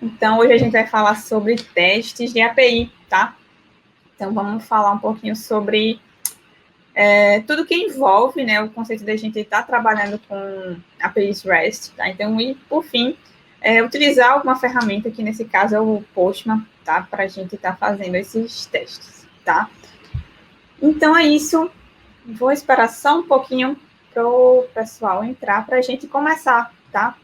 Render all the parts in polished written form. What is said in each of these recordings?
Então, hoje a gente vai falar sobre testes de API, tá? Então, vamos falar um pouquinho sobre tudo que envolve, né, o conceito da gente estar trabalhando com APIs REST, tá? Então, e por fim, utilizar alguma ferramenta, que nesse caso é o Postman, tá? Para a gente estar fazendo esses testes, tá? Então, é isso. Vou esperar só um pouquinho para o pessoal entrar para a gente começar, tá?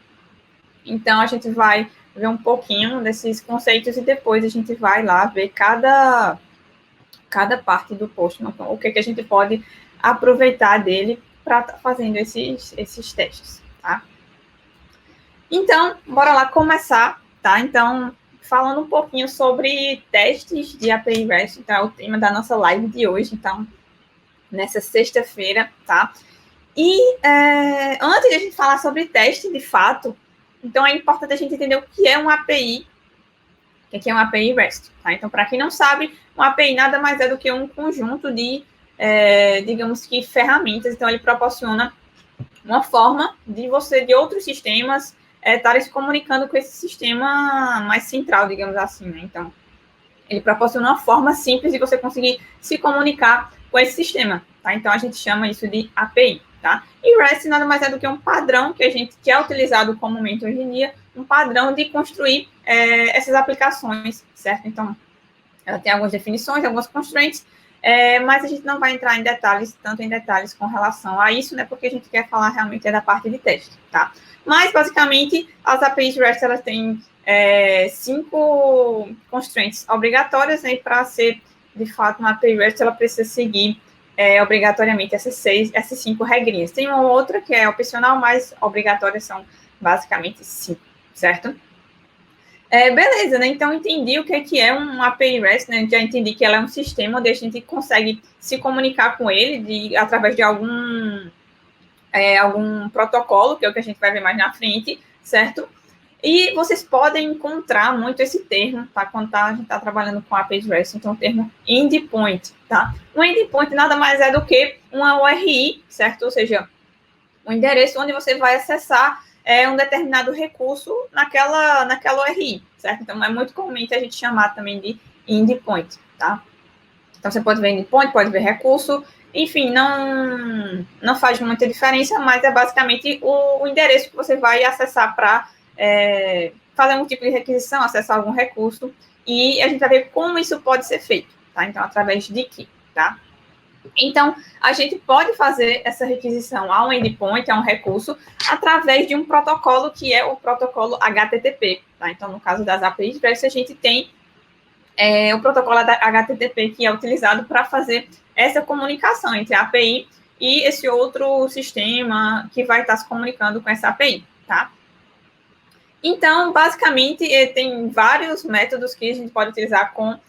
Então, a gente vai ver um pouquinho desses conceitos e depois a gente vai lá ver cada parte do Postman, o que a gente pode aproveitar dele para estar fazendo esses testes, tá? Então, bora lá começar, tá? Então, falando um pouquinho sobre testes de API REST, então é o tema da nossa live de hoje, então, nessa sexta-feira, tá? E antes de a gente falar sobre teste, de fato, então é importante a gente entender o que é um API, o que é um API REST, tá? Então, para quem não sabe, um API nada mais é do que um conjunto de, digamos que, ferramentas. Então, ele proporciona uma forma de você, de outros sistemas, estarem se comunicando com esse sistema mais central, digamos assim, né? Então, ele proporciona uma forma simples de você conseguir se comunicar com esse sistema, tá? Então, a gente chama isso de API, tá? E REST nada mais é do que um padrão que é utilizado comumente hoje em dia, um padrão de construir essas aplicações, certo? Então, ela tem algumas definições, algumas constraints, mas a gente não vai entrar em detalhes, tanto em detalhes com relação a isso, né? Porque a gente quer falar realmente da parte de teste, tá? Mas, basicamente, as APIs REST, elas têm 5 constraints obrigatórias, né? E para ser, de fato, uma API REST, ela precisa seguir obrigatoriamente essas 5 regrinhas. Tem uma outra que é opcional, mas obrigatórias são basicamente 5, certo? Beleza, né? Então, entendi o que é um API REST, né? Já entendi que ela é um sistema onde a gente consegue se comunicar com ele através de algum protocolo, que é o que a gente vai ver mais na frente, certo? E vocês podem encontrar muito esse termo, tá? Quando a gente está trabalhando com APIs REST, então o termo endpoint, tá? Um endpoint nada mais é do que uma URI, certo? Ou seja, um endereço onde você vai acessar um determinado recurso naquela URI, certo? Então, é muito comumente a gente chamar também de endpoint, tá? Então, você pode ver endpoint, pode ver recurso, enfim, não faz muita diferença, mas é basicamente o endereço que você vai acessar para fazer algum tipo de requisição, acessar algum recurso, e a gente vai ver como isso pode ser feito, tá? Então, através de que, tá? Então, a gente pode fazer essa requisição a um endpoint, a um recurso, através de um protocolo que é o protocolo HTTP. Tá? Então, no caso das APIs REST, a gente tem o protocolo HTTP que é utilizado para fazer essa comunicação entre a API e esse outro sistema que vai estar se comunicando com essa API. Tá? Então, basicamente, tem vários métodos que a gente pode utilizar com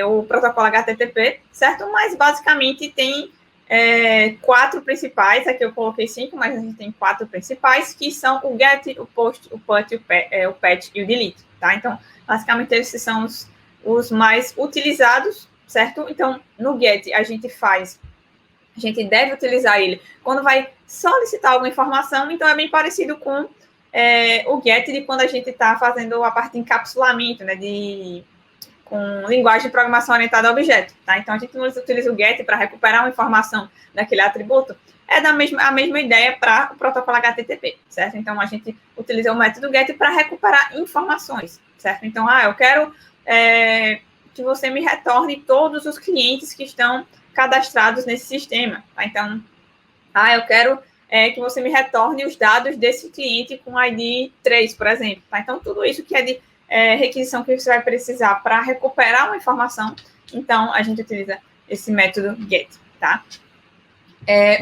o protocolo HTTP, certo? Mas, basicamente, tem 4 principais. Aqui eu coloquei 5, mas a gente tem 4 principais, que são o GET, o POST, o PUT, o PATCH e o DELETE, tá? Então, basicamente, esses são os mais utilizados, certo? Então, no GET, a gente deve utilizar ele quando vai solicitar alguma informação, então é bem parecido com o GET de quando a gente está fazendo a parte de encapsulamento, né, com linguagem de programação orientada a objeto, tá? Então, a gente não utiliza o GET para recuperar uma informação daquele atributo, a mesma ideia para o protocolo HTTP, certo? Então, a gente utiliza o método GET para recuperar informações, certo? Então, eu quero que você me retorne todos os clientes que estão cadastrados nesse sistema, tá? Então, eu quero que você me retorne os dados desse cliente com ID 3, por exemplo, tá? Então, tudo isso que é de requisição que você vai precisar para recuperar uma informação, então a gente utiliza esse método GET, tá?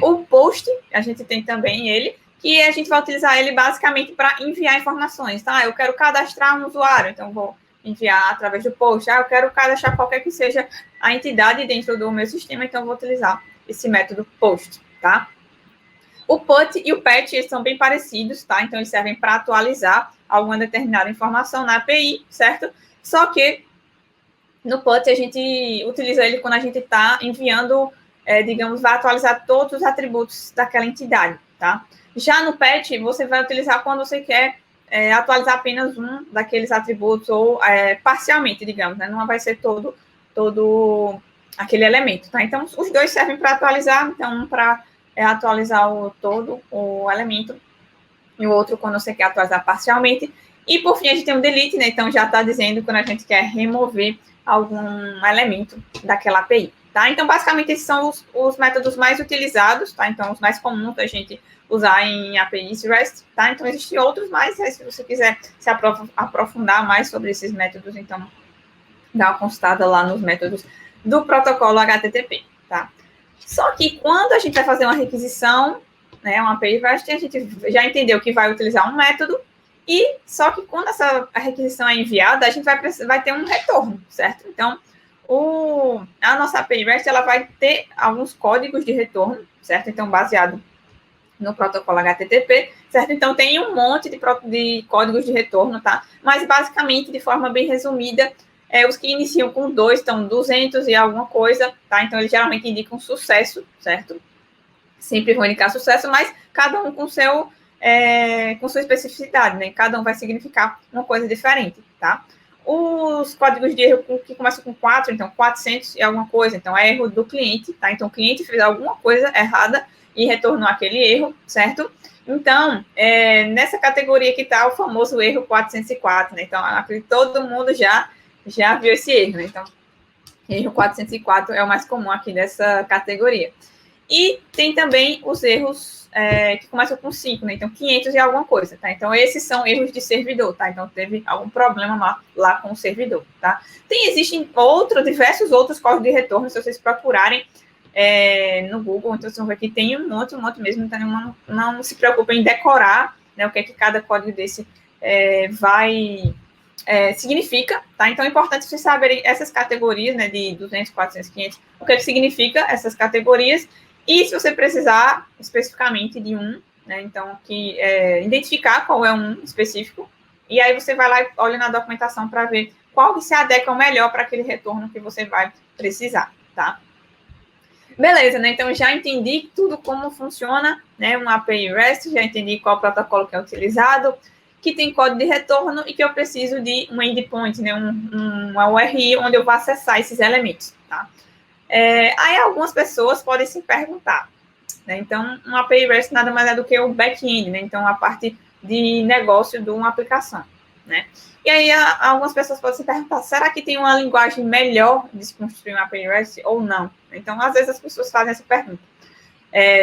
O POST, a gente tem também ele, que a gente vai utilizar ele basicamente para enviar informações, tá? Eu quero cadastrar um usuário, então vou enviar através do POST. Eu quero cadastrar qualquer que seja a entidade dentro do meu sistema, então vou utilizar esse método POST, tá? O PUT e o PATCH eles são bem parecidos, tá? Então, eles servem para atualizar alguma determinada informação na API, certo? Só que no PUT a gente utiliza ele quando a gente está enviando, digamos, vai atualizar todos os atributos daquela entidade, tá? Já no PATCH, você vai utilizar quando você quer atualizar apenas um daqueles atributos, ou parcialmente, digamos, né? Não vai ser todo aquele elemento, tá? Então, os dois servem para atualizar, então, um para atualizar o elemento, e o outro quando você quer atualizar parcialmente. E, por fim, a gente tem um delete, né? Então, já está dizendo quando a gente quer remover algum elemento daquela API, tá? Então, basicamente, esses são os métodos mais utilizados, tá? Então, os mais comuns da gente usar em APIs REST, tá? Então, existem outros mais, né? Se você quiser se aprofundar mais sobre esses métodos, então, dá uma consultada lá nos métodos do protocolo HTTP, tá? Só que quando a gente vai fazer uma requisição, né, uma API REST, a gente já entendeu que vai utilizar um método, e só que quando a requisição é enviada, a gente vai ter um retorno, certo? Então, a nossa API REST, ela vai ter alguns códigos de retorno, certo? Então, baseado no protocolo HTTP, certo? Então, tem um monte de códigos de retorno, tá? Mas, basicamente, de forma bem resumida, os que iniciam com 2 estão 200 e alguma coisa, tá? Então, eles geralmente indicam sucesso, certo? Sempre vão indicar sucesso, mas cada um com sua especificidade, né? Cada um vai significar uma coisa diferente, tá? Os códigos de erro que começam com 4, então 400 e alguma coisa, então é erro do cliente, tá? Então o cliente fez alguma coisa errada e retornou aquele erro, certo? Então, nessa categoria que está o famoso erro 404, né? Então, acredito que todo mundo já viu esse erro, né? Então, erro 404 é o mais comum aqui dessa categoria. E tem também os erros que começam com 5, né? Então, 500 e alguma coisa, tá? Então, esses são erros de servidor, tá? Então, teve algum problema lá com o servidor, tá? Existem diversos outros códigos de retorno, se vocês procurarem no Google, então vocês vão ver que tem um monte mesmo, então não se preocupem em decorar, né, o que é que cada código desse significa, tá? Então, é importante vocês saberem essas categorias, né, de 200, 400, 500, o que é que significa essas categorias, e se você precisar especificamente de um, né, então, identificar qual é um específico, e aí você vai lá e olha na documentação para ver qual que se adequa melhor para aquele retorno que você vai precisar, tá? Beleza, né? Então, já entendi tudo como funciona, né? Um API REST, já entendi qual protocolo que é utilizado, que tem código de retorno e que eu preciso de um endpoint, né? Uma URI onde eu vou acessar esses elementos, tá? Aí algumas pessoas podem se perguntar, né? Então, um API REST nada mais é do que o back-end, né? Então, a parte de negócio de uma aplicação, né? E aí, algumas pessoas podem se perguntar, será que tem uma linguagem melhor de se construir um API REST ou não? Então, às vezes, as pessoas fazem essa pergunta.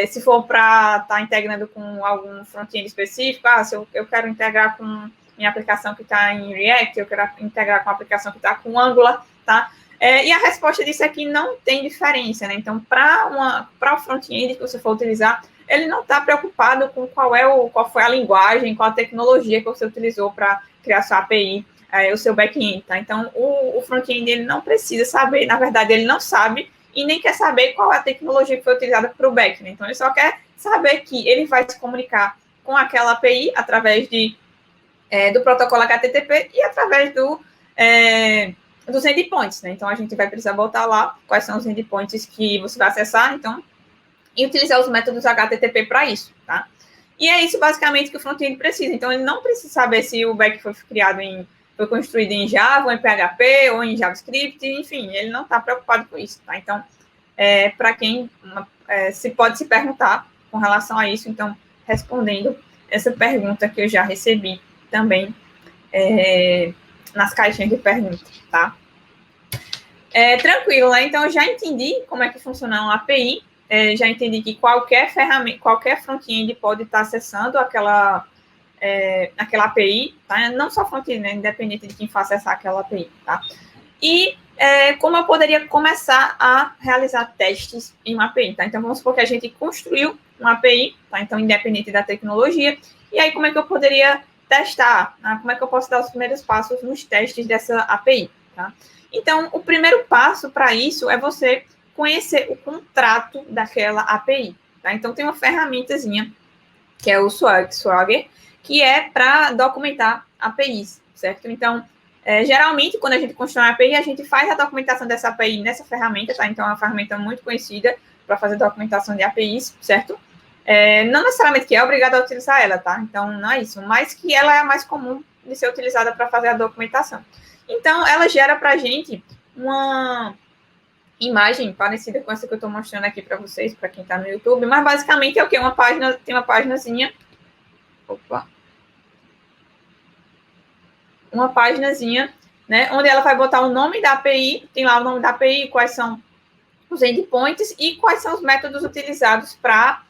Se for para estar integrando com algum front-end específico, se eu quero integrar com minha aplicação que está em React, eu quero integrar com a aplicação que está com Angular, tá? E a resposta disso é que não tem diferença, né? Então, para o front-end que você for utilizar, ele não está preocupado com qual foi a linguagem, qual a tecnologia que você utilizou para criar sua API, o seu back-end, tá? Então, o front-end, ele não precisa saber, na verdade, ele não sabe e nem quer saber qual é a tecnologia que foi utilizada para o back, né? Então, ele só quer saber que ele vai se comunicar com aquela API através do protocolo HTTP e através dos endpoints, né? Então, a gente vai precisar botar lá quais são os endpoints que você vai acessar, então, e utilizar os métodos HTTP para isso, tá? E é isso, basicamente, que o front-end precisa. Então, ele não precisa saber se o back foi construído em Java, ou em PHP, ou em JavaScript, enfim, ele não está preocupado com isso, tá? Então, para quem se pode se perguntar com relação a isso, então, respondendo essa pergunta que eu já recebi também nas caixinhas de perguntas, tá? Tranquilo, né? Então, eu já entendi como é que funciona uma API, já entendi que qualquer ferramenta, qualquer front-end pode estar acessando aquela API, tá? Não só front-end, né? Independente de quem for acessar aquela API, tá? E como eu poderia começar a realizar testes em uma API, tá? Então, vamos supor que a gente construiu uma API, tá? Então, independente da tecnologia, e aí como é que eu poderia testar, tá? Como é que eu posso dar os primeiros passos nos testes dessa API, tá? Então, o primeiro passo para isso é você conhecer o contrato daquela API, tá? Então, tem uma ferramentazinha, que é o Swagger, que é para documentar APIs, certo? Então, geralmente, quando a gente constrói uma API, a gente faz a documentação dessa API nessa ferramenta, tá? Então, é uma ferramenta muito conhecida para fazer documentação de APIs, certo? Não necessariamente que é obrigado a utilizar ela, tá? Então, não é isso, mas que ela é a mais comum de ser utilizada para fazer a documentação. Então, ela gera para a gente uma imagem parecida com essa que eu estou mostrando aqui para vocês, para quem está no YouTube, mas basicamente é o quê? Uma página, tem uma páginazinha, uma páginazinha, né, onde ela vai botar o nome da API, tem lá o nome da API, quais são os endpoints e quais são os métodos utilizados para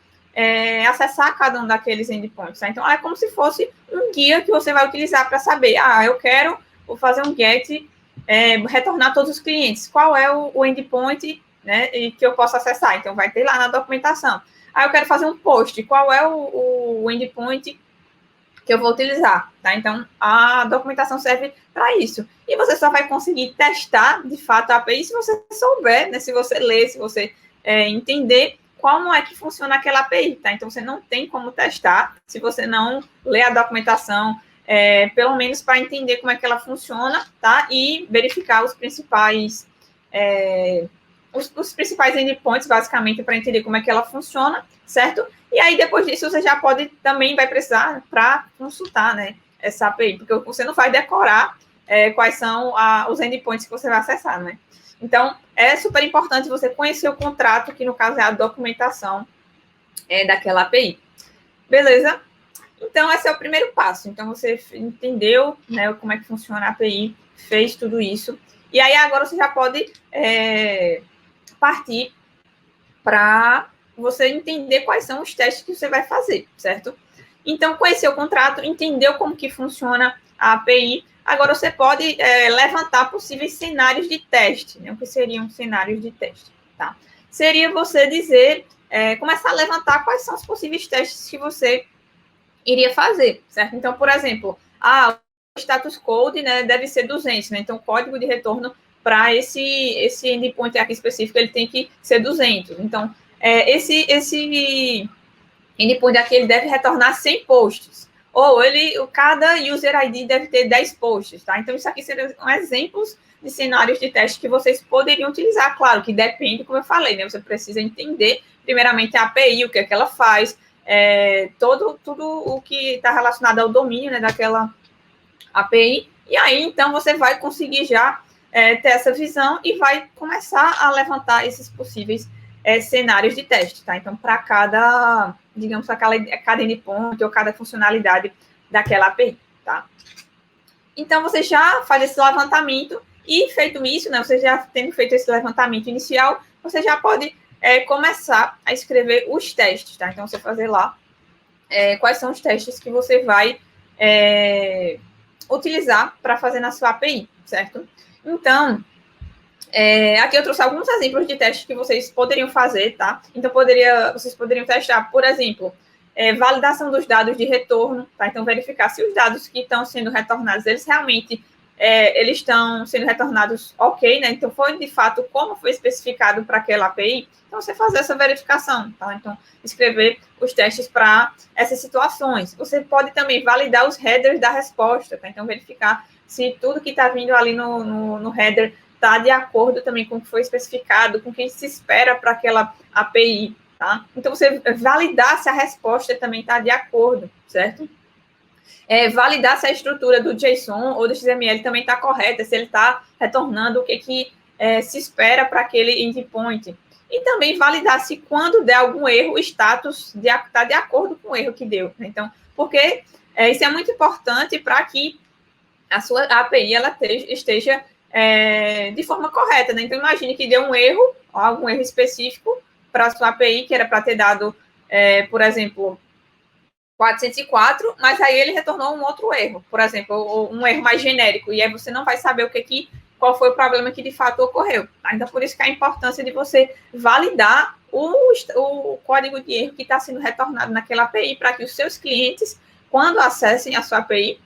acessar cada um daqueles endpoints. Tá? Então, é como se fosse um guia que você vai utilizar para saber, vou fazer um get, retornar todos os clientes. Qual é o endpoint, né, que eu posso acessar? Então, vai ter lá na documentação. Eu quero fazer um post. Qual é o endpoint que eu vou utilizar, tá? Então, a documentação serve para isso. E você só vai conseguir testar, de fato, a API se você souber, né? Se você ler, se você entender como é que funciona aquela API, tá? Então, você não tem como testar se você não ler a documentação, pelo menos para entender como é que ela funciona, tá? E verificar os principais os principais endpoints, basicamente, para entender como é que ela funciona, certo? E aí, depois disso, você já também vai precisar para consultar, né, essa API, porque você não vai decorar quais são os endpoints que você vai acessar, né? Então, é super importante você conhecer o contrato, que no caso é a documentação daquela API. Beleza? Então, esse é o primeiro passo. Então, você entendeu, né, como é que funciona a API, fez tudo isso. E aí, agora você já pode partir para você entender quais são os testes que você vai fazer, certo? Então, conhecer o contrato, entendeu como que funciona a API, agora você pode levantar possíveis cenários de teste, né? O que seriam cenários de teste, tá? Seria você dizer, começar a levantar quais são os possíveis testes que você iria fazer, certo? Então, por exemplo, o status code, né, deve ser 200, né? Então, o código de retorno para esse endpoint aqui específico, ele tem que ser 200. Então, esse endpoint aqui, ele deve retornar 100 posts. Ou cada user ID deve ter 10 posts, tá? Então, isso aqui seriam exemplos de cenários de teste que vocês poderiam utilizar. Claro que depende, como eu falei, né? Você precisa entender, primeiramente, a API, o que é que ela faz, tudo o que está relacionado ao domínio, né, daquela API, e aí, então, você vai conseguir já ter essa visão e vai começar a levantar esses possíveis cenários de teste, tá? Então, para cada, digamos, cada endpoint ou cada funcionalidade daquela API, tá? Então, você já faz esse levantamento e, feito isso, né, você já tendo feito esse levantamento inicial, você já pode começar a escrever os testes, tá? Então, você fazer lá quais são os testes que você vai utilizar para fazer na sua API, certo? Então, aqui eu trouxe alguns exemplos de testes que vocês poderiam fazer, tá? Então, vocês poderiam testar, por exemplo, validação dos dados de retorno, tá? Então, verificar se os dados que estão sendo retornados, eles realmente eles estão sendo retornados ok, né? Então, foi de fato como foi especificado para aquela API. Então, você fazer essa verificação, tá? Então, escrever os testes para essas situações. Você pode também validar os headers da resposta, tá? Então, verificar se tudo que está vindo ali no header está de acordo também com o que foi especificado, com o que se espera para aquela API, tá? Então, você validar se a resposta também está de acordo, certo? Validar se a estrutura do JSON ou do XML também está correta, se ele está retornando o que se espera para aquele endpoint. E também validar se quando der algum erro, o status está de acordo com o erro que deu. Então, porque isso é muito importante para que a sua API ela esteja de forma correta, né? Então, imagine que deu um erro, algum erro específico para a sua API, que era para ter dado, por exemplo, 404, mas aí ele retornou um outro erro, por exemplo, um erro mais genérico, e aí você não vai saber qual foi o problema que de fato ocorreu. Tá? Então, por isso que a importância de você validar o código de erro que está sendo retornado naquela API, para que os seus clientes, quando acessem a sua API,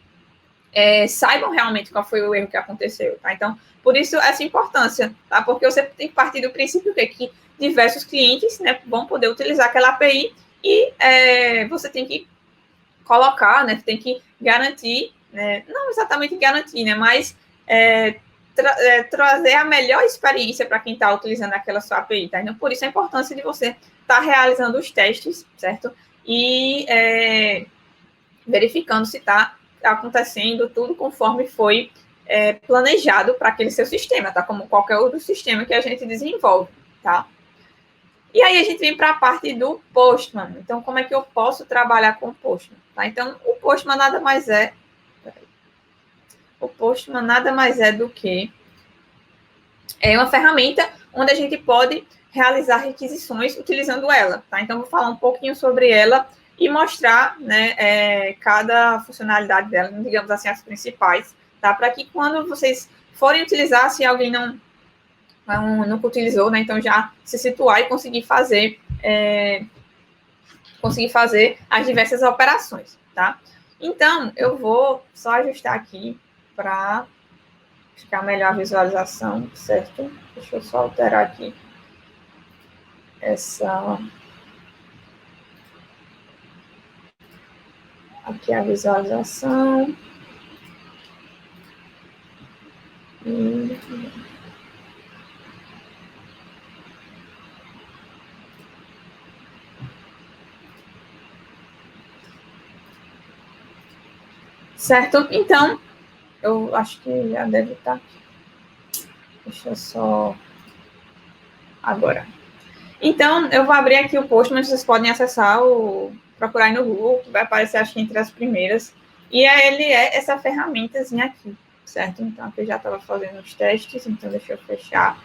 saibam realmente qual foi o erro que aconteceu. Tá? Então, por isso essa importância, tá? Porque você tem que partir do princípio que diversos clientes, né, vão poder utilizar aquela API e você tem que colocar, né, tem que garantir, né, não exatamente garantir, né, mas trazer a melhor experiência para quem está utilizando aquela sua API, tá? Então, por isso a importância de você está realizando os testes, certo? E verificando se está acontecendo tudo conforme foi planejado para aquele seu sistema, tá? Como qualquer outro sistema que a gente desenvolve, tá? E aí a gente vem para a parte do Postman. Então, como é que eu posso trabalhar com o Postman? Tá? Então, o Postman nada mais é... O Postman nada mais é do que uma ferramenta onde a gente pode realizar requisições utilizando ela, tá? Então, vou falar um pouquinho sobre ela e mostrar, né, cada funcionalidade dela, digamos assim, as principais, tá? Para que quando vocês forem utilizar, se alguém nunca utilizou, né, então já se situar e conseguir fazer as diversas operações, tá? Então, eu vou só ajustar aqui para ficar melhor a visualização, certo? Deixa eu só alterar aqui aqui a visualização. Certo? Então, eu acho que já deve estar aqui. Deixa eu só... Agora. Então, eu vou abrir aqui o post, mas vocês podem acessar procurar aí no Google, que vai aparecer, acho que entre as primeiras. E ele é essa ferramentazinha aqui, certo? Então, aqui eu já estava fazendo os testes, então deixa eu fechar.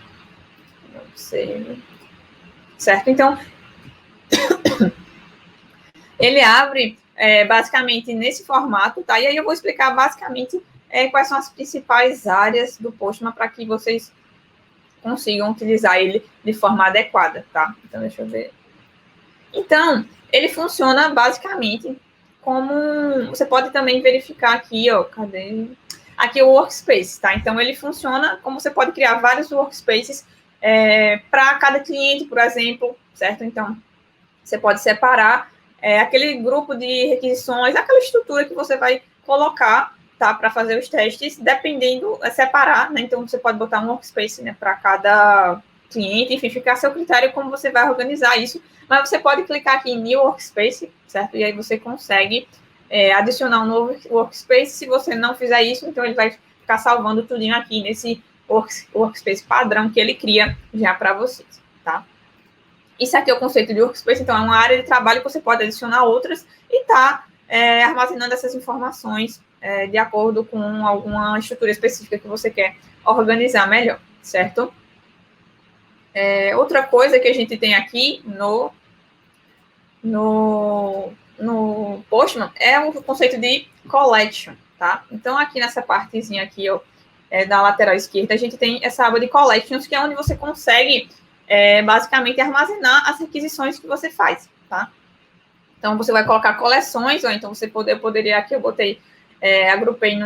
Não sei. Certo? Então, ele abre basicamente nesse formato, tá? E aí eu vou explicar basicamente quais são as principais áreas do Postman para que vocês consigam utilizar ele de forma adequada, tá? Então, deixa eu ver. Então, ele funciona basicamente como... Você pode também verificar aqui, ó, cadê? Aqui o Workspace, tá? Então, ele funciona como você pode criar vários Workspaces para cada cliente, por exemplo, certo? Então, você pode separar aquele grupo de requisições, aquela estrutura que você vai colocar, tá, para fazer os testes, dependendo, separar, né? Então, você pode botar um Workspace, né, para cada cliente, enfim, fica a seu critério como você vai organizar isso, mas você pode clicar aqui em New Workspace, certo? E aí você consegue adicionar um novo Workspace. Se você não fizer isso, então ele vai ficar salvando tudinho aqui nesse Workspace padrão que ele cria já para vocês, tá? Isso aqui é o conceito de Workspace, então é uma área de trabalho que você pode adicionar outras e tá armazenando essas informações de acordo com alguma estrutura específica que você quer organizar melhor, certo? Outra coisa que a gente tem aqui no Postman é o conceito de collection, tá? Então, aqui nessa partezinha aqui, ó, da lateral esquerda, a gente tem essa aba de collections, que é onde você consegue basicamente armazenar as requisições que você faz, tá? Então, você vai colocar coleções, ou então eu poderia, aqui eu botei, agrupei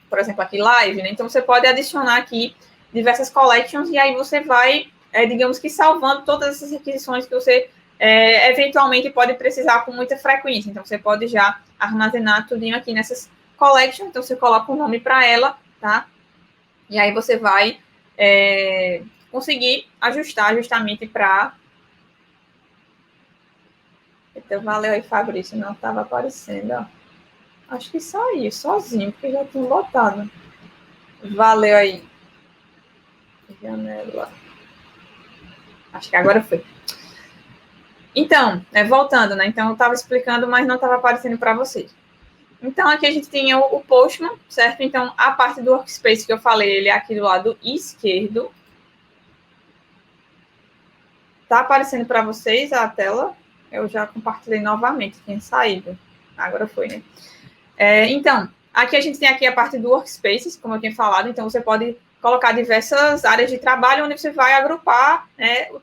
por exemplo, aqui live, né? Então, você pode adicionar aqui diversas collections e aí você vai, digamos que salvando todas essas requisições que você eventualmente pode precisar com muita frequência. Então, você pode já armazenar tudinho aqui nessas collections, então você coloca um nome para ela, tá? E aí você vai conseguir ajustar justamente para... Então, valeu aí, Fabrício, não estava aparecendo, ó. Acho que saiu sozinho, porque já tinha botado. Valeu aí. Janela. Acho que agora foi. Então, voltando, né? Então, eu estava explicando, mas não estava aparecendo para vocês. Então, aqui a gente tem o Postman, certo? Então, a parte do Workspace que eu falei, ele é aqui do lado esquerdo. Tá aparecendo para vocês a tela? Eu já compartilhei novamente, tinha saído. Agora foi, né? Então, aqui a gente tem aqui a parte do Workspaces, como eu tinha falado. Então, você pode colocar diversas áreas de trabalho, onde você vai agrupar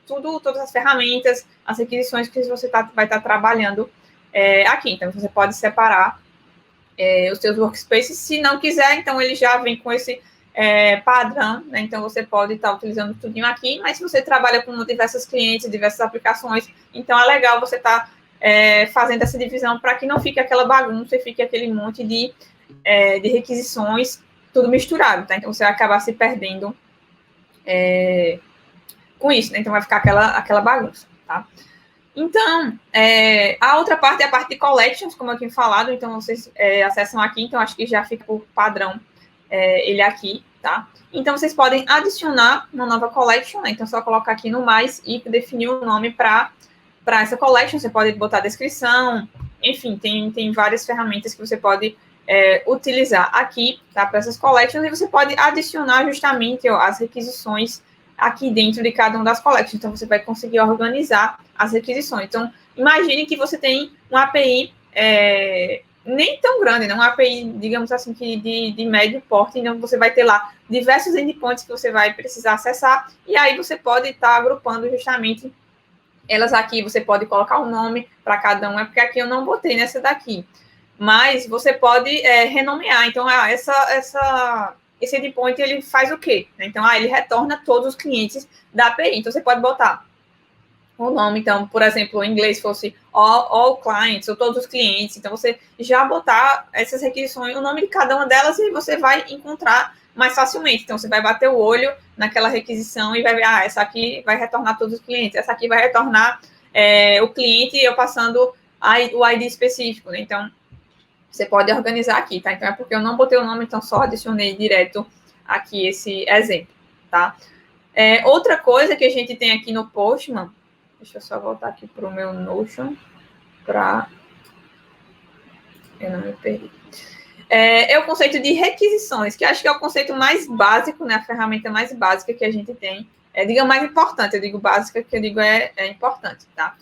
todas as ferramentas, as requisições que você vai estar trabalhando aqui. Então, você pode separar os seus Workspaces. Se não quiser, então ele já vem com esse padrão, né? Então, você pode estar utilizando tudinho aqui, mas se você trabalha com diversos clientes, diversas aplicações, então é legal você estar fazendo essa divisão para que não fique aquela bagunça e fique aquele monte de requisições, tudo misturado, tá? Então, você vai acabar se perdendo com isso, né? Então, vai ficar aquela bagunça, tá? Então, a outra parte é a parte de collections, como eu tinha falado, então vocês acessam aqui, então acho que já fica por padrão ele aqui, tá? Então, vocês podem adicionar uma nova collection, né? Então, só colocar aqui no mais e definir o nome para essa collection. Você pode botar a descrição, enfim, tem várias ferramentas que você pode utilizar aqui, tá? Para essas collections, e você pode adicionar justamente as requisições aqui dentro de cada uma das collections. Então, você vai conseguir organizar as requisições. Então, imagine que você tem uma API nem tão grande, não uma API, digamos assim, que de médio porte, então você vai ter lá diversos endpoints que você vai precisar acessar, e aí você pode estar agrupando justamente elas aqui, você pode colocar o nome para cada uma, porque aqui eu não botei nessa daqui, mas você pode renomear, então esse endpoint, ele faz o quê? Então, ele retorna todos os clientes da API, então você pode botar o nome, então, por exemplo, em inglês fosse all clients, ou todos os clientes, então você já botar essas requisições, o nome de cada uma delas, e você vai encontrar mais facilmente. Então, você vai bater o olho naquela requisição e vai ver, essa aqui vai retornar todos os clientes, essa aqui vai retornar o cliente, eu passando o ID específico, né? Então, você pode organizar aqui, tá? Então, é porque eu não botei o nome, então só adicionei direto aqui esse exemplo, tá? Outra coisa que a gente tem aqui no Postman, deixa eu só voltar aqui para o meu Notion, para eu não me perdi. É o conceito de requisições, que acho que é o conceito mais básico, né? A ferramenta mais básica que a gente tem. Digamos, mais importante, eu digo básica, que eu digo é importante, tá?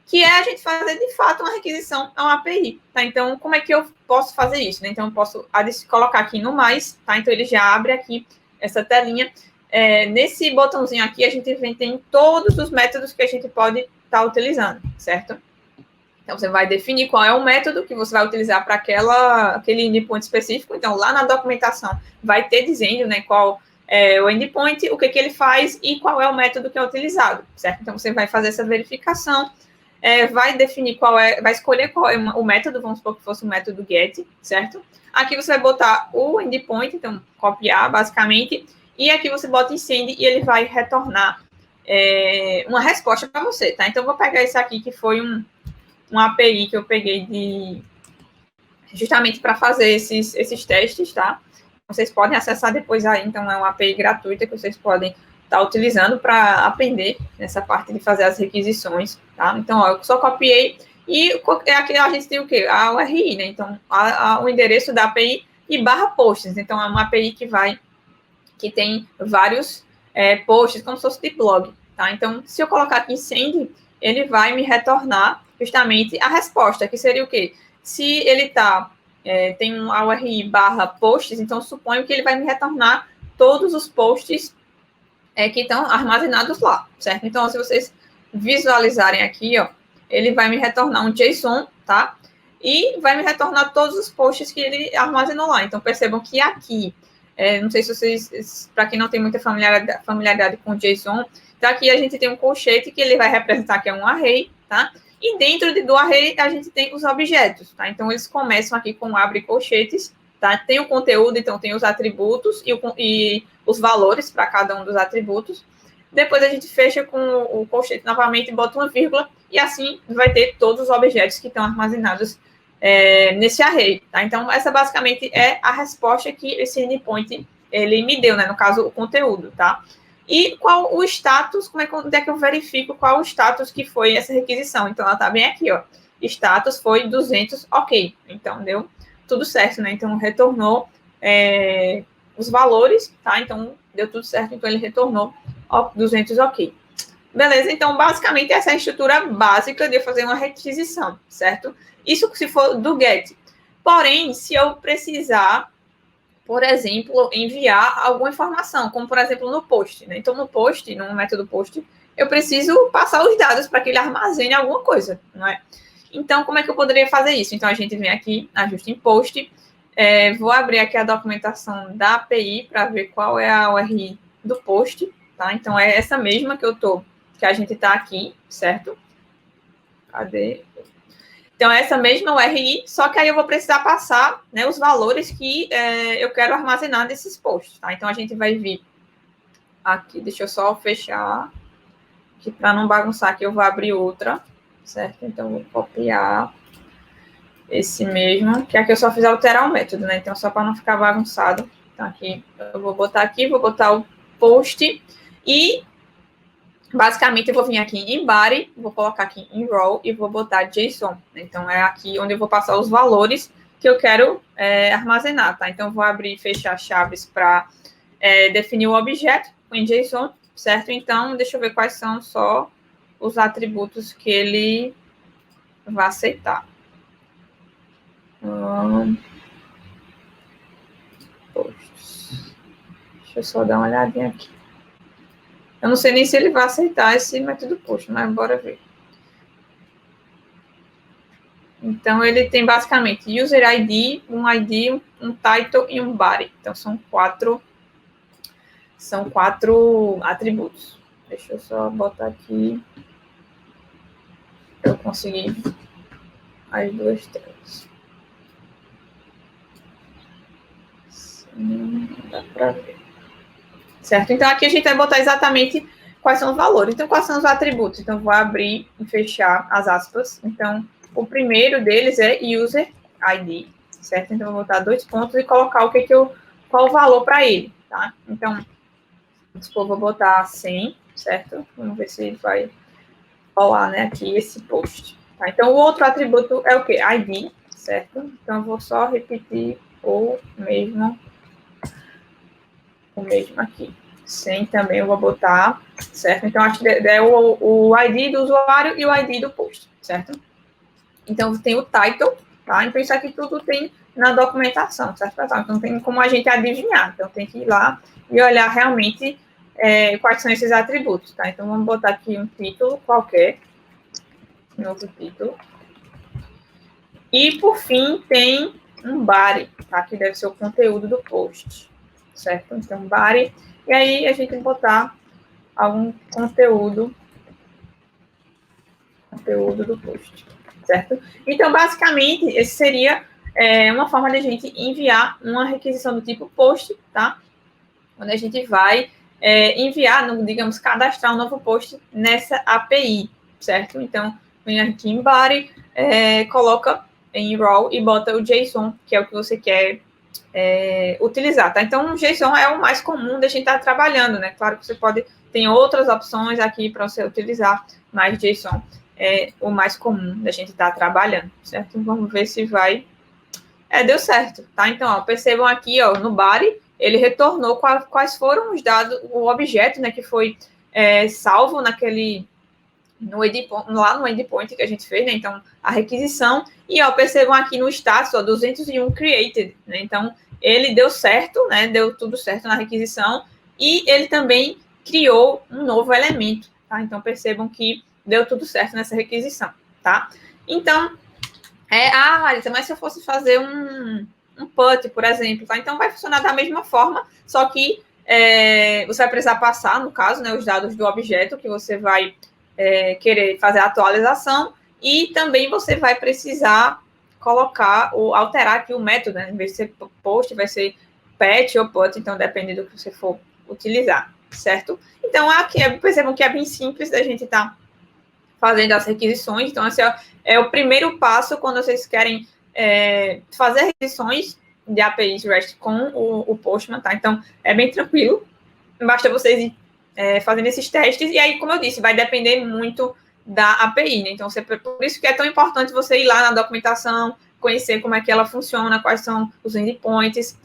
Que é a gente fazer, de fato, uma requisição a uma API, tá? Então, como é que eu posso fazer isso, né? Então, eu posso colocar aqui no mais, tá? Então, ele já abre aqui essa telinha. Nesse botãozinho aqui, a gente tem todos os métodos que a gente pode estar utilizando, certo? Então, você vai definir qual é o método que você vai utilizar para aquele endpoint específico. Então, lá na documentação, vai ter dizendo, né, qual é o endpoint, o que ele faz e qual é o método que é utilizado, certo? Então, você vai fazer essa verificação, vai definir vai escolher qual é o método, vamos supor que fosse o método get, certo? Aqui você vai botar o endpoint, então, copiar, basicamente, e aqui você bota em send e ele vai retornar uma resposta para você, tá? Então, eu vou pegar esse aqui, que foi uma API que eu peguei justamente para fazer esses testes, tá? Vocês podem acessar depois aí, então é uma API gratuita que vocês podem estar utilizando para aprender nessa parte de fazer as requisições, tá? Então, eu só copiei e aqui a gente tem o quê? A URI, né? Então, o endereço da API e /posts. Então, é uma API que tem vários posts, como se fosse de blog, tá? Então, se eu colocar aqui send, ele vai me retornar justamente a resposta, que seria o quê? Se ele tem um URI /posts, então suponho que ele vai me retornar todos os posts que estão armazenados lá, certo? Então, se vocês visualizarem aqui, ó, ele vai me retornar um JSON, tá? E vai me retornar todos os posts que ele armazenou lá. Então, percebam que aqui, não sei se vocês, para quem não tem muita familiaridade com JSON, então aqui a gente tem um colchete que ele vai representar que é um array, tá? E dentro do array a gente tem os objetos, tá? Então, eles começam aqui com abre colchetes, tá? Tem o conteúdo, então tem os atributos e os valores para cada um dos atributos. Depois a gente fecha com o colchete novamente, bota uma vírgula, e assim vai ter todos os objetos que estão armazenados nesse array, tá? Então, essa basicamente é a resposta que esse endpoint ele me deu, né? No caso, o conteúdo, tá? E qual o status, onde é que eu verifico qual o status que foi essa requisição? Então, ela tá bem aqui, ó. Status foi 200, ok. Então, deu tudo certo, né? Então, retornou os valores, tá? Então, deu tudo certo, então ele retornou 200, ok. Beleza, então, basicamente, essa é a estrutura básica de eu fazer uma requisição, certo? Isso se for do GET. Porém, se eu precisar, por exemplo, enviar alguma informação, como, por exemplo, no post, né? Então, no post, no método post, eu preciso passar os dados para que ele armazene alguma coisa, não é? Então, como é que eu poderia fazer isso? Então, a gente vem aqui, ajuste em post, vou abrir aqui a documentação da API para ver qual é a URI do post, tá? Então, é essa mesma que a gente está aqui, certo? Cadê? Então, é essa mesma URI, só que aí eu vou precisar passar, né, os valores que eu quero armazenar nesses posts, tá? Então, a gente vai vir aqui, deixa eu só fechar, que para não bagunçar aqui, eu vou abrir outra. certo? Então, vou copiar esse mesmo, que aqui eu só fiz alterar o método, né? Então, só para não ficar bagunçado. Então, aqui, eu vou botar aqui, vou botar o post e, basicamente, eu vou vir aqui em body, vou colocar aqui em raw e vou botar JSON. Então, é aqui onde eu vou passar os valores que eu quero armazenar, tá? Então, eu vou abrir e fechar chaves para definir o objeto em JSON, certo? Então, deixa eu ver quais são só os atributos que ele vai aceitar. Posts. Deixa eu só dar uma olhadinha aqui. Eu não sei nem se ele vai aceitar esse método post, mas bora ver. Então, ele tem basicamente user ID, um title e um body. Então, são quatro atributos. Deixa eu só botar aqui. Eu consegui as duas telas. Não dá para ver. Certo? Então, aqui a gente vai botar exatamente quais são os valores. Então, quais são os atributos? Então, vou abrir e fechar as aspas. Então, o primeiro deles é user ID, certo? Então, eu vou botar 2 pontos e colocar qual o valor para ele, tá? Então, eu vou botar 100, certo? Vamos ver se ele vai rolar, né, aqui esse post. Tá? Então, o outro atributo é o quê? ID, certo? Então, eu vou só repetir o mesmo aqui. 100 também eu vou botar, certo? Então, acho que é o ID do usuário e o ID do post, certo? Então, tem o title, tá? Então, isso aqui tudo tem na documentação, certo, pessoal? Então, tem como a gente adivinhar. Então, tem que ir lá e olhar realmente quais são esses atributos, tá? Então, vamos botar aqui um título qualquer. Novo título. E, por fim, tem um body, tá? Que deve ser o conteúdo do post, certo? Então, body. E aí, a gente vai botar algum conteúdo do post, certo? Então, basicamente, esse seria uma forma de a gente enviar uma requisição do tipo post, tá? Onde a gente vai enviar, digamos, cadastrar um novo post nessa API, certo? Então, vem aqui em body, coloca em raw e bota o JSON, que é o que você quer utilizar, tá? Então, o JSON é o mais comum da gente estar trabalhando, né? Claro que você tem outras opções aqui para você utilizar, mas JSON é o mais comum da gente estar trabalhando, certo? Vamos ver se vai... deu certo, tá? Então, ó, percebam aqui, ó, no body, ele retornou quais foram os dados, o objeto, né, que foi salvo lá no endpoint que a gente fez, né? Então, a requisição. E, ó, percebam aqui no status, ó, 201 created, né? Então, ele deu certo, né? Deu tudo certo na requisição. E ele também criou um novo elemento, tá? Então, percebam que deu tudo certo nessa requisição, tá? Então, Larissa, mas se eu fosse fazer um PUT, por exemplo, tá? Então, vai funcionar da mesma forma, só que você vai precisar passar, no caso, né, os dados do objeto que você vai querer fazer a atualização, e também você vai precisar colocar ou alterar aqui o método, né? Em vez de ser post, vai ser PET ou PUT, então depende do que você for utilizar, certo? Então, aqui percebam que é bem simples da gente estar fazendo as requisições. Então, esse é o primeiro passo quando vocês querem fazer requisições de APIs REST com o Postman, tá? Então, é bem tranquilo. Basta vocês fazendo esses testes. E aí, como eu disse, vai depender muito da API, né? Então, por isso que é tão importante você ir lá na documentação, conhecer como é que ela funciona, quais são os endpoints,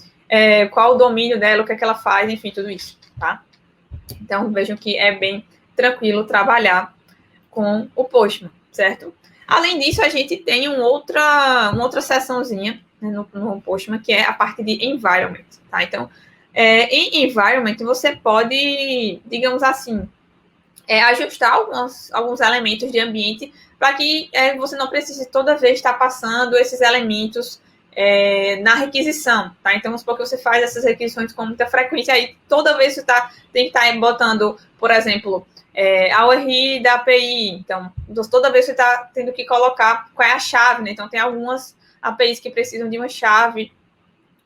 qual o domínio dela, o que é que ela faz, enfim, tudo isso, tá? Então, vejam que é bem tranquilo trabalhar com o Postman, certo? Além disso, a gente tem uma outra seçãozinha, né, no Postman, que é a parte de environment, tá? Então, em environment, você pode, digamos assim, ajustar alguns elementos de ambiente para que você não precise toda vez estar passando esses elementos na requisição, tá? Então, vamos supor que você faz essas requisições com muita frequência, aí toda vez você tem que estar botando, por exemplo, a URI da API. Então, toda vez você está tendo que colocar qual é a chave, né? Então, tem algumas APIs que precisam de uma chave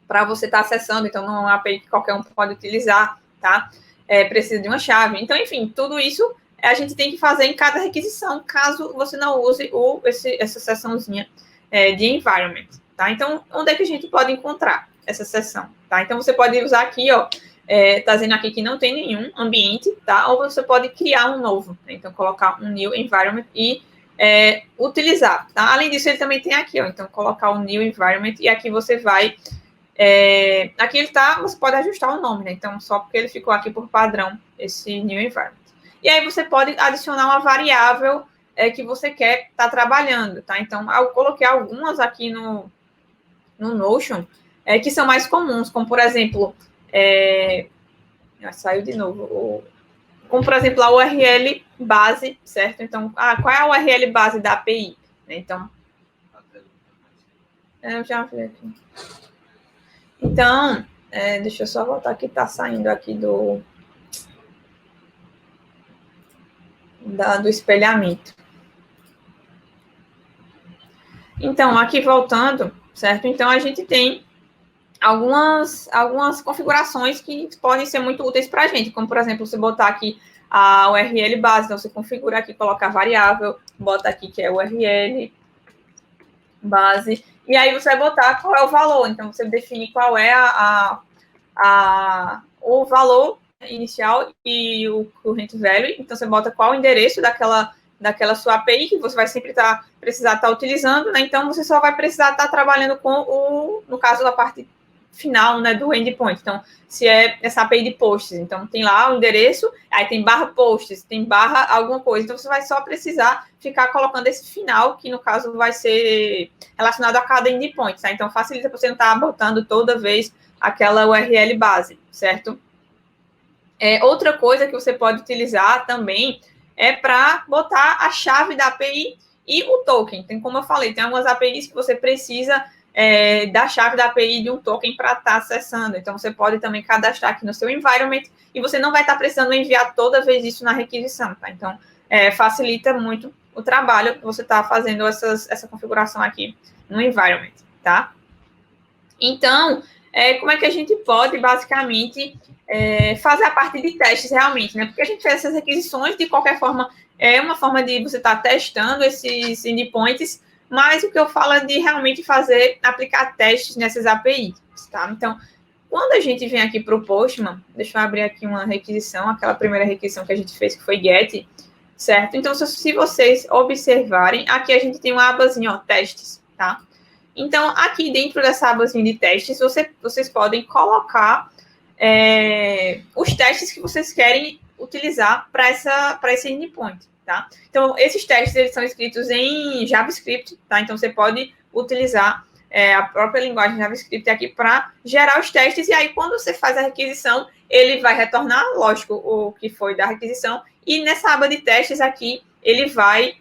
para você estar acessando, então não é uma API que qualquer um pode utilizar, tá? Precisa de uma chave. Então, enfim, tudo isso a gente tem que fazer em cada requisição, caso você não use essa seçãozinha de environment, tá? Então, onde é que a gente pode encontrar essa seção, tá? Então, você pode usar aqui, ó, tá dizendo aqui que não tem nenhum ambiente, tá? Ou você pode criar um novo, né? Então, colocar um new environment e utilizar, tá? Além disso, ele também tem aqui, ó, então, colocar o new environment e aqui você vai aqui ele tá, você pode ajustar o nome, né? Então, só porque ele ficou aqui por padrão, esse new environment. E aí você pode adicionar uma variável que você quer estar trabalhando, tá? Então, eu coloquei algumas aqui no Notion que são mais comuns, como, por exemplo, saiu de novo, como, por exemplo, a URL base, certo? Então, qual é a URL base da API? Então, eu já vi aqui. Então, deixa eu só voltar aqui, tá saindo aqui do espelhamento. Então, aqui voltando, certo? Então, a gente tem algumas configurações que podem ser muito úteis para a gente, como, por exemplo, você botar aqui a URL base, então você configura aqui, coloca a variável, bota aqui que é URL base, e aí você vai botar qual é o valor, então você define qual é o valor inicial e o current value, então você bota qual o endereço daquela sua API que você vai sempre precisar estar utilizando, né? Então você só vai precisar estar trabalhando com no caso da parte final, né, do endpoint. Então, se é essa API de posts, então tem lá o endereço, aí tem barra posts, tem barra alguma coisa. Então, você vai só precisar ficar colocando esse final, que no caso vai ser relacionado a cada endpoint, tá? Então, facilita para você não estar botando toda vez aquela URL base, certo? Outra coisa que você pode utilizar também é para botar a chave da API e o token. Tem, como eu falei, tem algumas APIs que você precisa da chave da API de um token para estar acessando. Então, você pode também cadastrar aqui no seu environment e você não vai estar precisando enviar toda vez isso na requisição, tá? Então, facilita muito o trabalho que você está fazendo essa configuração aqui no environment, tá? Então, como é que a gente pode, basicamente, fazer a parte de testes realmente, né? Porque a gente fez essas requisições, de qualquer forma, é uma forma de você estar testando esses endpoints, mas o que eu falo é de realmente aplicar testes nessas APIs, tá? Então, quando a gente vem aqui para o Postman, deixa eu abrir aqui uma requisição, aquela primeira requisição que a gente fez, que foi get, certo? Então, se vocês observarem, aqui a gente tem uma abazinha, ó, testes, tá? Então, aqui dentro dessa abazinha de testes, vocês podem colocar os testes que vocês querem utilizar para esse endpoint, tá? Então, esses testes, eles são escritos em JavaScript, tá? Então, você pode utilizar a própria linguagem JavaScript aqui para gerar os testes, e aí, quando você faz a requisição, ele vai retornar, lógico, o que foi da requisição, e nessa aba de testes aqui, ele vai,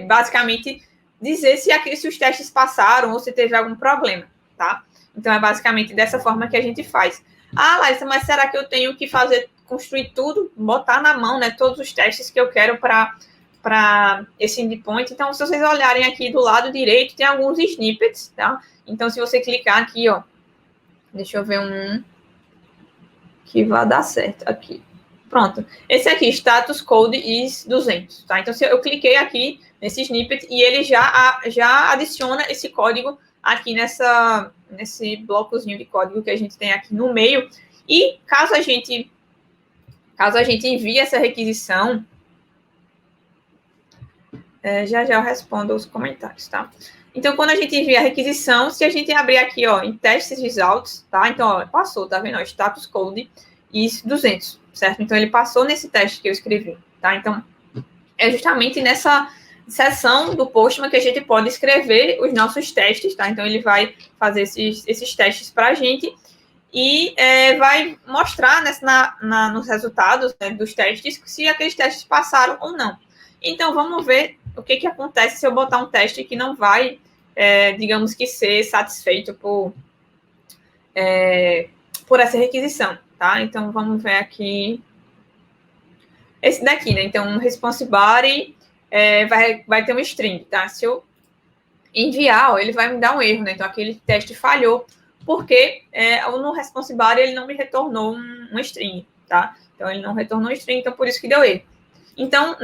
basicamente, dizer se os testes passaram ou se teve algum problema, tá? Então, é basicamente dessa forma que a gente faz. Laísa, mas será que eu tenho que construir tudo, botar na mão, né, todos os testes que eu quero para esse endpoint? Então, se vocês olharem aqui do lado direito, tem alguns snippets, tá? Então, se você clicar aqui, ó, deixa eu ver um que vai dar certo aqui. Pronto. Esse aqui, status code is 200, tá? Então, se eu cliquei aqui nesse snippet e ele já adiciona esse código aqui nesse blocozinho de código que a gente tem aqui no meio. E caso a gente envie essa requisição, já eu respondo os comentários, tá? Então, quando a gente envia a requisição, se a gente abrir aqui, ó, em testes results, tá? Então, ó, passou, tá vendo? Ó, status code is 200, certo? Então, ele passou nesse teste que eu escrevi, tá? Então, é justamente nessa seção do Postman que a gente pode escrever os nossos testes, tá? Então, ele vai fazer esses testes para a gente e vai mostrar nos resultados, né, dos testes se aqueles testes passaram ou não. Então, vamos ver o que acontece se eu botar um teste que não vai, digamos que, ser satisfeito por essa requisição, tá? Então, vamos ver aqui esse daqui, né? Então, response body vai ter um string, tá? Se eu enviar, ele vai me dar um erro, né? Então, aquele teste falhou, porque no response body ele não me retornou um string, tá? Então, ele não retornou string, então por isso que deu erro. Então,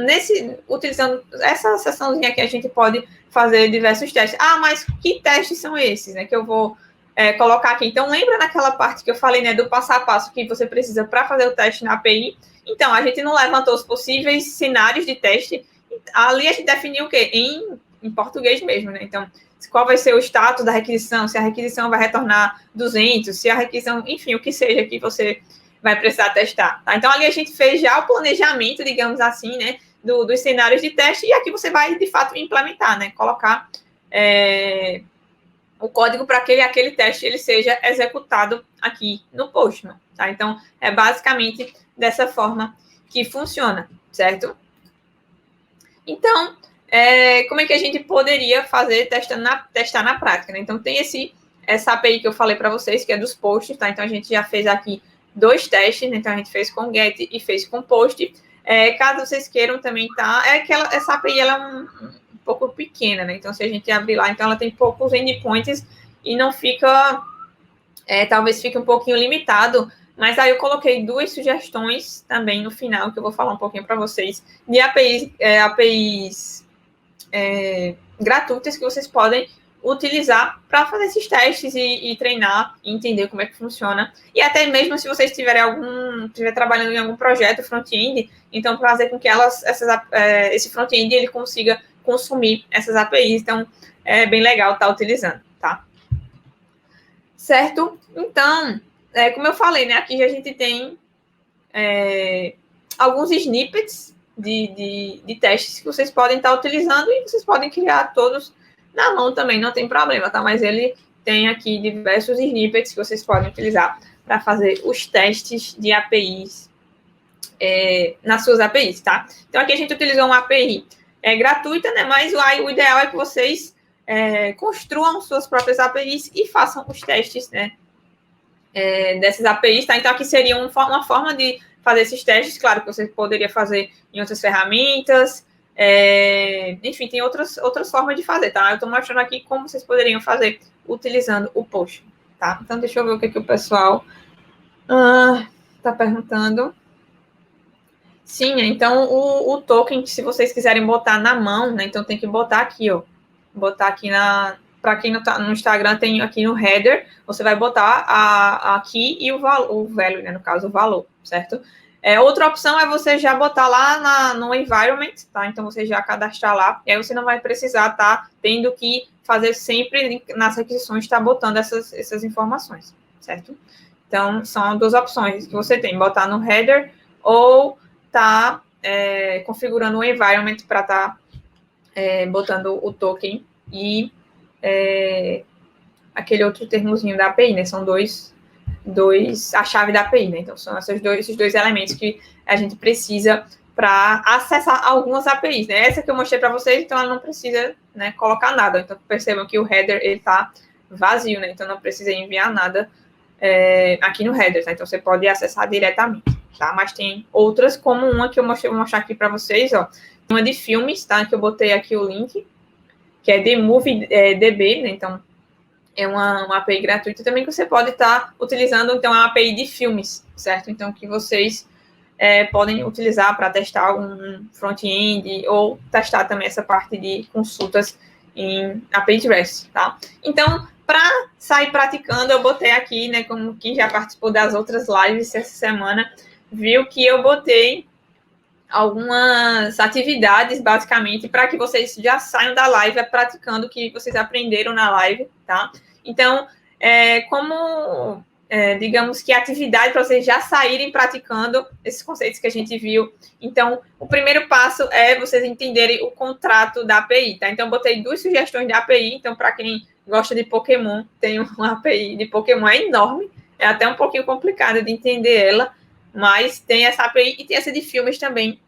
utilizando essa seçãozinha aqui, a gente pode fazer diversos testes. Ah, mas que testes são esses, né? Que eu vou colocar aqui. Então, lembra naquela parte que eu falei, né? Do passo a passo que você precisa para fazer o teste na API? Então, a gente não levantou os possíveis cenários de teste. Ali a gente definiu o quê? Em português mesmo, né? Então, qual vai ser o status da requisição, se a requisição vai retornar 200, se a requisição, enfim, o que seja que você vai precisar testar. Tá? Então, ali a gente fez já o planejamento, digamos assim, né, dos cenários de teste, e aqui você vai, de fato, implementar, né, colocar o código para que aquele teste ele seja executado aqui no Postman. Tá? Então, é basicamente dessa forma que funciona, certo? Então, como é que a gente poderia fazer testar na prática? Né? Então, tem essa API que eu falei para vocês, que é dos posts, tá? Então, a gente já fez aqui 2 testes, né? Então, a gente fez com get e fez com post. Caso vocês queiram também, tá? Essa API, ela é um pouco pequena, né? Então, se a gente abrir lá, então ela tem poucos endpoints e não fica... talvez fique um pouquinho limitado, mas aí eu coloquei 2 sugestões também no final, que eu vou falar um pouquinho para vocês, de APIs gratuitas que vocês podem utilizar para fazer esses testes e treinar e entender como é que funciona. E até mesmo se vocês estiver trabalhando em algum projeto front-end, então fazer com que esse front-end ele consiga consumir essas APIs. Então, é bem legal estar utilizando, tá? Certo? Então, como eu falei, né? Aqui a gente tem alguns snippets de testes que vocês podem estar utilizando e vocês podem criar todos na mão também, não tem problema, tá? Mas ele tem aqui diversos snippets que vocês podem utilizar para fazer os testes de APIs nas suas APIs, tá? Então, aqui a gente utilizou uma API gratuita, né? Mas o ideal é que vocês construam suas próprias APIs e façam os testes, né? Dessas APIs, tá? Então, aqui seria uma forma de fazer esses testes, claro que você poderia fazer em outras ferramentas, enfim, tem outras formas de fazer, tá? Eu estou mostrando aqui como vocês poderiam fazer utilizando o Post, tá? Então, deixa eu ver o que o pessoal está perguntando. Sim, então, o token, se vocês quiserem botar na mão, né? Então, tem que botar aqui, ó. Botar aqui para quem não tá no Instagram, tem aqui no header, você vai botar aqui e o value, né? No caso, o valor, certo? Outra opção é você já botar lá no environment, tá? Então, você já cadastrar lá, e aí você não vai precisar estar tendo que fazer sempre nas requisições, estar botando essas informações, certo? Então, são 2 opções que você tem, botar no header ou tá configurando o environment para estar botando o token e aquele outro termozinho da API, né? São a chave da API, né? Então, são esses dois elementos que a gente precisa para acessar algumas APIs, né? Essa que eu mostrei para vocês, então ela não precisa, né, colocar nada. Então, percebam que o header, ele tá vazio, né? Então, não precisa enviar nada aqui no header, né? Então, você pode acessar diretamente, tá? Mas tem outras, como uma que vou mostrar aqui para vocês, ó. Uma de filmes, tá? Que eu botei aqui o link, que é TheMovieDB, né? Então, é uma API gratuita também que você pode estar utilizando, então, é uma API de filmes, certo? Então, que vocês podem utilizar para testar algum front-end ou testar também essa parte de consultas em API de REST, tá? Então, para sair praticando, eu botei aqui, né, como quem já participou das outras lives essa semana, viu que eu botei algumas atividades, basicamente, para que vocês já saiam da live praticando o que vocês aprenderam na live, tá? Então, digamos que atividade para vocês já saírem praticando esses conceitos que a gente viu. Então, o primeiro passo é vocês entenderem o contrato da API, tá? Então, eu botei 2 sugestões de API. Então, para quem gosta de Pokémon, tem uma API de Pokémon, é enorme, é até um pouquinho complicado de entender ela, mas tem essa API e tem essa de filmes também,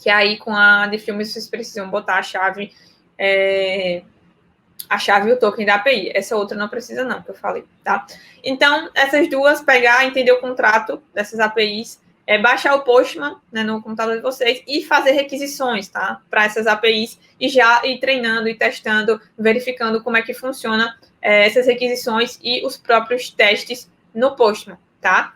que aí com a de filmes vocês precisam botar a chave e o token da API. Essa outra não precisa não, que eu falei, tá? Então, essas duas, pegar, entender o contrato dessas APIs, baixar o Postman, né, no computador de vocês e fazer requisições, tá? Para essas APIs e já ir treinando e testando, verificando como é que funciona essas requisições e os próprios testes no Postman, tá?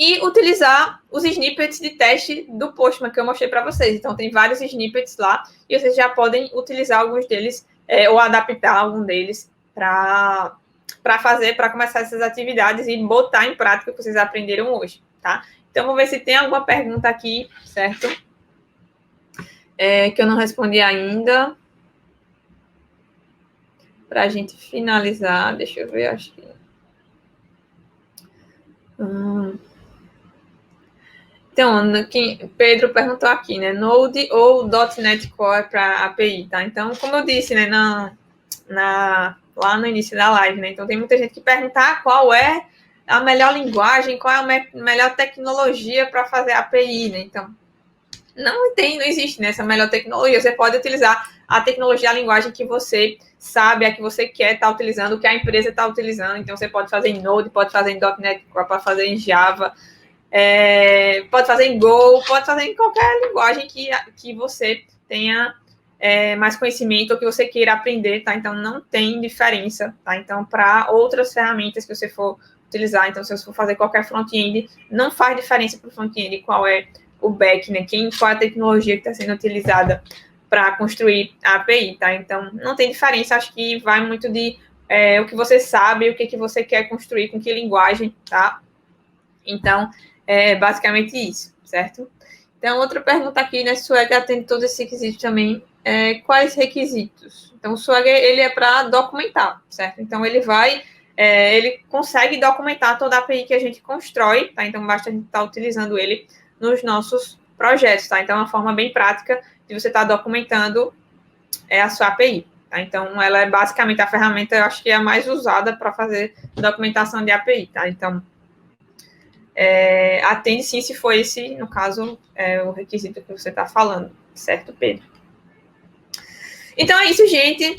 e utilizar os snippets de teste do Postman que eu mostrei para vocês. Então, tem vários snippets lá e vocês já podem utilizar alguns deles ou adaptar algum deles para começar essas atividades e botar em prática o que vocês aprenderam hoje, tá? Então, vou ver se tem alguma pergunta aqui, certo? Que eu não respondi ainda. Para a gente finalizar, deixa eu ver, acho que... Então, Pedro perguntou aqui, né? Node ou .NET Core para API, tá? Então, como eu disse, né, lá no início da live, né? Então, tem muita gente que pergunta qual é a melhor linguagem, qual é a melhor tecnologia para fazer API, né? Então, não existe, né, essa melhor tecnologia. Você pode utilizar a tecnologia, a linguagem que você sabe, a que você quer estar utilizando, o que a empresa está utilizando. Então, você pode fazer em Node, pode fazer em .NET Core, pode fazer em Java, pode fazer em Go, pode fazer em qualquer linguagem que você tenha mais conhecimento ou que você queira aprender, tá? Então, não tem diferença, tá? Então, para outras ferramentas que você for utilizar, então, se você for fazer qualquer front-end, não faz diferença para o front-end qual é o back, né? Qual é a tecnologia que está sendo utilizada para construir a API, tá? Então, não tem diferença, acho que vai muito de o que você sabe, o que você quer construir, com que linguagem, tá? Então, é basicamente isso, certo? Então, outra pergunta aqui, né? Swagger atende todos esses requisitos também. Quais requisitos? Então, o Swagger, ele é para documentar, certo? Então, ele consegue documentar toda a API que a gente constrói, tá? Então, basta a gente estar utilizando ele nos nossos projetos, tá? Então, é uma forma bem prática de você estar documentando a sua API, tá? Então, ela é basicamente a ferramenta, eu acho que é a mais usada para fazer documentação de API, tá? Então, atende sim se for esse, no caso, o requisito que você está falando, certo, Pedro? Então é isso, gente.